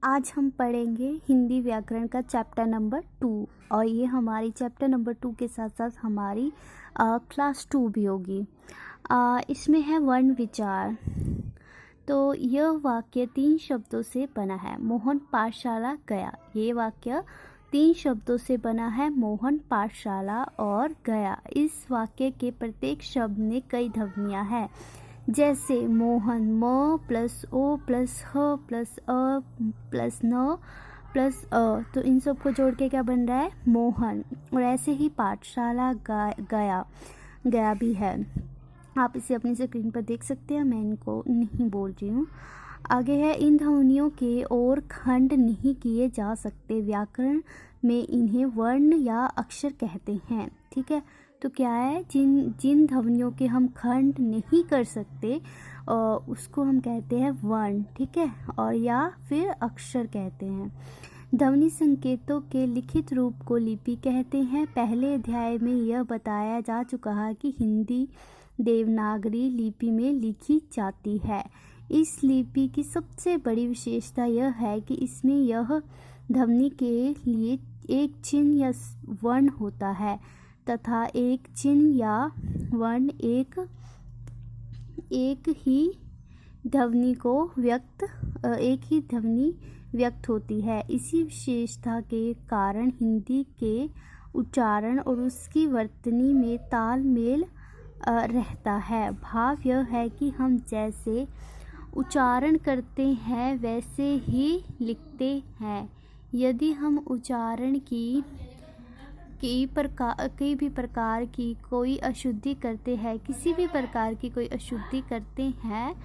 आज हम पढ़ेंगे हिंदी व्याकरण का चैप्टर नंबर 2 और ये हमारी चैप्टर नंबर 2 के साथ साथ हमारी क्लास 2 भी होगी। इसमें है वर्ण विचार। तो यह वाक्य 3 शब्दों से बना है। मोहन पाठशाला गया। ये वाक्य 3 शब्दों से बना है। मोहन पाठशाला और गया। इस वाक्य के प्रत्येक शब्द में कई ध्वनियाँ हैं, जैसे मोहन म प्लस ओ प्लस ह प्लस अ प्लस न प्लस अ। तो इन सब को जोड़ के क्या बन रहा है? मोहन। और ऐसे ही पाठशाला गया गया भी है। आप इसे अपनी स्क्रीन पर देख सकते हैं, मैं इनको नहीं बोल रही हूँ। आगे है, इन ध्वनियों के और खंड नहीं किए जा सकते। व्याकरण में इन्हें वर्ण या अक्षर कहते हैं। ठीक है, तो क्या है, जिन ध्वनियों के हम खंड नहीं कर सकते उसको हम कहते हैं वर्ण। ठीक है, और या फिर अक्षर कहते हैं। ध्वनि संकेतों के लिखित रूप को लिपि कहते हैं। पहले अध्याय में यह बताया जा चुका है कि हिंदी देवनागरी लिपि में लिखी जाती है। इस लिपि की सबसे बड़ी विशेषता यह है कि इसमें यह ध्वनि के लिए एक चिन्ह या वर्ण होता है तथा एक चिन्ह या वर्ण एक ही ध्वनि व्यक्त होती है। इसी विशेषता के कारण हिंदी के उच्चारण और उसकी वर्तनी में तालमेल रहता है। भाव यह है कि हम जैसे उच्चारण करते हैं वैसे ही लिखते हैं। यदि हम उच्चारण की कई भी प्रकार की कोई अशुद्धि करते हैं, किसी भी प्रकार की कोई अशुद्धि करते हैं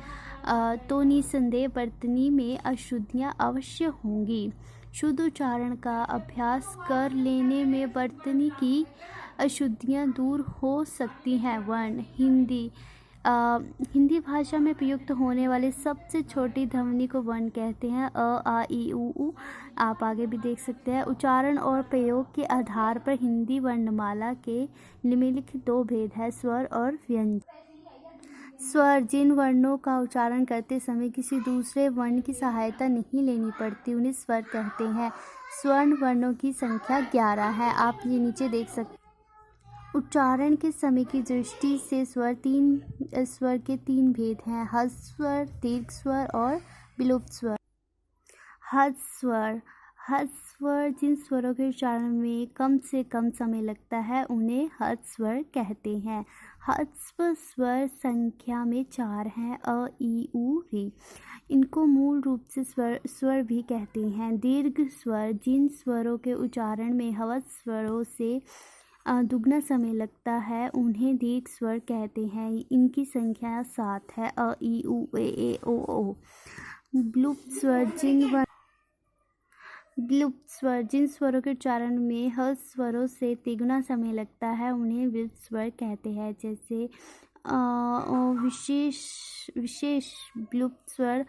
तो निसंदेह वर्तनी में अशुद्धियाँ अवश्य होंगी। शुद्ध उच्चारण का अभ्यास कर लेने में वर्तनी की अशुद्धियाँ दूर हो सकती हैं। वर्ण हिंदी भाषा में प्रयुक्त होने वाले सबसे छोटी ध्वनि को वर्ण कहते हैं। अ आ ई उ। आप आगे भी देख सकते हैं। उच्चारण और प्रयोग के आधार पर हिंदी वर्णमाला के निम्नलिखित 2 भेद है, स्वर और व्यंजन। स्वर, जिन वर्णों का उच्चारण करते समय किसी दूसरे वर्ण की सहायता नहीं लेनी पड़ती, उन्हें स्वर कहते हैं। स्वर्ण वर्णों की संख्या 11 है। आप ये नीचे देख सकते हैं। उच्चारण के समय की दृष्टि से स्वर के 3 भेद हैं, ह्रस्व स्वर, दीर्घ स्वर और विलोप स्वर। ह्रस्व स्वर जिन स्वरों के उच्चारण में कम से कम समय लगता है उन्हें ह्रस्व स्वर कहते हैं। ह्रस्व स्वर संख्या में 4 हैं, अ ई उ री। इनको मूल रूप से स्वर भी कहते हैं। दीर्घ स्वर जिन स्वरों के उच्चारण में ह्रस्व स्वरों से दुगना समय लगता है उन्हें दीर्घ स्वर कहते हैं। इनकी संख्या 7 है, अ ई उ ए ओ ओ। विलुप्त स्वर जिन स्वरों के उच्चारण में ह्रस्व स्वरों से तिगुना समय लगता है उन्हें विलुप्त स्वर कहते हैं। जैसे विशेष विलुप्त स्वर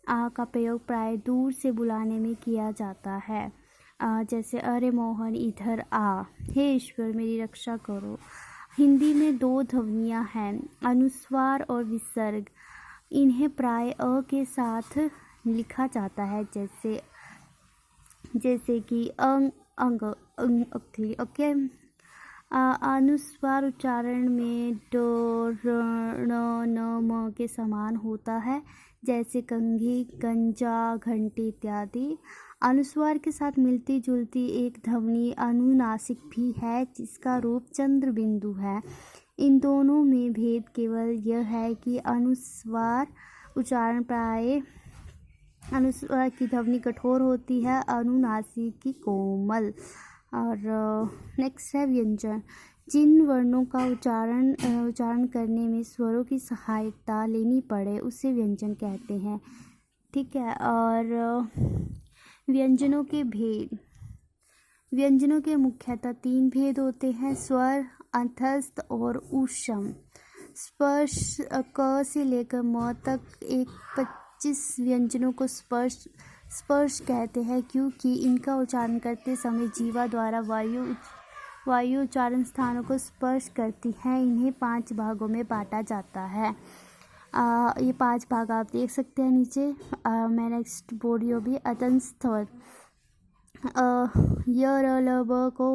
का प्रयोग प्राय दूर से बुलाने में किया जाता है। जैसे अरे मोहन इधर आ, हे ईश्वर मेरी रक्षा करो। हिंदी में 2 ध्वनियाँ हैं, अनुस्वार और विसर्ग। इन्हें प्राय अ के साथ लिखा जाता है, जैसे कि अंग ओके। अनुस्वार उच्चारण में ड र ण न म के समान होता है, जैसे कंघी, गंजा, घंटी इत्यादि। अनुस्वार के साथ मिलती जुलती एक ध्वनि अनुनासिक भी है, जिसका रूप चंद्र बिंदु है। इन दोनों में भेद केवल यह है कि अनुस्वार की ध्वनि कठोर होती है, अनुनासिक की कोमल। और नेक्स्ट है व्यंजन। जिन वर्णों का उच्चारण करने में स्वरों की सहायता लेनी पड़े उसे व्यंजन कहते हैं। ठीक है, और व्यंजनों के भेद। व्यंजनों के मुख्यतः 3 भेद होते हैं, स्वर, अंतस्थ और ऊष्म। स्पर्श क से लेकर म तक 25 व्यंजनों को स्पर्श कहते हैं, क्योंकि इनका उच्चारण करते समय जीवा द्वारा वायु उच्चारण स्थानों को स्पर्श करती है। इन्हें 5 भागों में बांटा जाता है। ये 5 भाग आप देख सकते हैं नीचे। मैं नेक्स्ट बोर्डियो भी अतंस्थ य को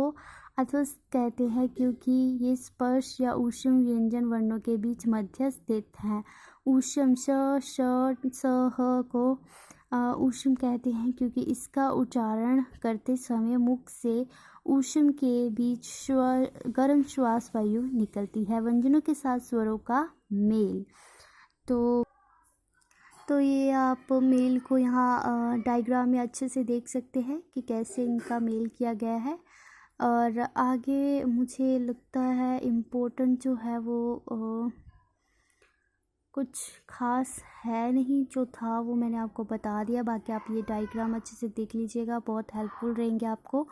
अथस्त कहते हैं क्योंकि ये स्पर्श या ऊष्म व्यंजन वर्णों के बीच मध्य स्थित है। ऊष्म श स ह को ऊष्म कहते हैं क्योंकि इसका उच्चारण करते समय मुख से ऊष्म के बीच गर्म श्वास वायु निकलती है। व्यंजनों के साथ स्वरों का मेल। तो ये आप मेल को यहाँ डायग्राम में अच्छे से देख सकते हैं कि कैसे इनका मेल किया गया है। और आगे मुझे लगता है इम्पोर्टेंट जो है वो कुछ खास है नहीं, जो था वो मैंने आपको बता दिया। बाकी आप ये डायग्राम अच्छे से देख लीजिएगा, बहुत हेल्पफुल रहेंगे आपको।